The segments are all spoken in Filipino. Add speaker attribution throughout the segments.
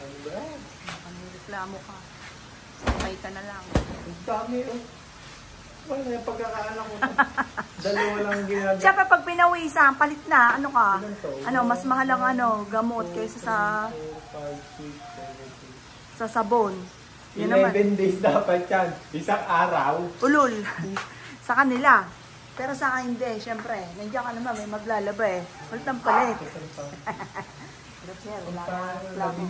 Speaker 1: Ano ba?
Speaker 2: Reklamo ka. Sakay ka na lang.
Speaker 1: Ang dami oh. Wala yung pagkakaanak ko. Dalawa lang ginagawa.
Speaker 2: Siyempre pag pinawisan, palit na. Ano ka?
Speaker 1: Ilan to?
Speaker 2: Ano, mas mahal ang gamot kaysa sa
Speaker 1: 4, 5, 6, 7, 8.
Speaker 2: sabon.
Speaker 1: 11 days dapat yan. Isang araw.
Speaker 2: Ulul. Sa kanila. Pero sa akin hindi, siyempre. Nandiyan ka naman, may maglalaba eh. Palit ang palit. Pero sir, wala na reklamo.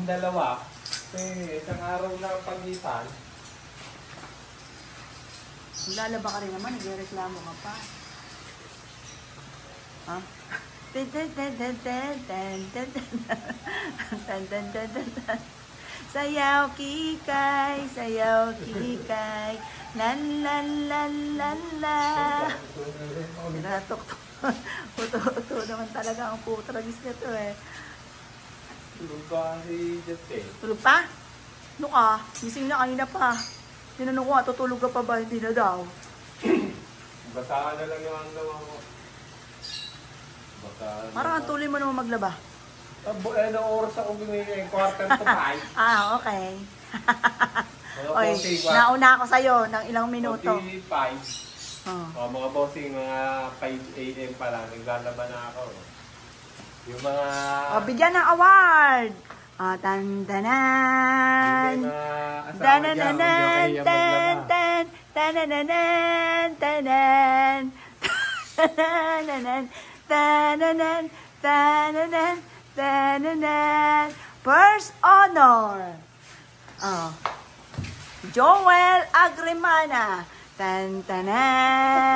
Speaker 1: 12. Isang araw lang ang pagitan.
Speaker 2: Maglalaba ka rin naman, nagreklamo ka pa. Ha? Ten ten ten ten ten ten ten ten ten ten ten ten. Sayaw kikay, sayaw kikay, lan lan lan lan la. Natok to. Uto naman talaga ang putragis nito eh.
Speaker 1: Tulog ba si Justin?
Speaker 2: Tulog pa? Ano ka? Gising na kanina pa. Tinanong ko, tutulog ka pa ba? Hindi na daw.
Speaker 1: Basahan na lang yung hanggawa mo.
Speaker 2: Parang ang tuloy mo naman maglaba.
Speaker 1: Anong oras ako gumawa? 4:45.
Speaker 2: Ah, okay. Oy, nauna ako sa'yo ng ilang minuto.
Speaker 1: 45.
Speaker 2: Oh.
Speaker 1: Mga bossing, mga 5 AM pa lang. Naglalaba na ako. Yung mga...
Speaker 2: Bigyan ng award! Tandanan! Tanananan! Tan! Tanananan! Tanan! Tanananan! Tananan! Tananan! Tananan! First honor! Joel Agrimana! Tantanan!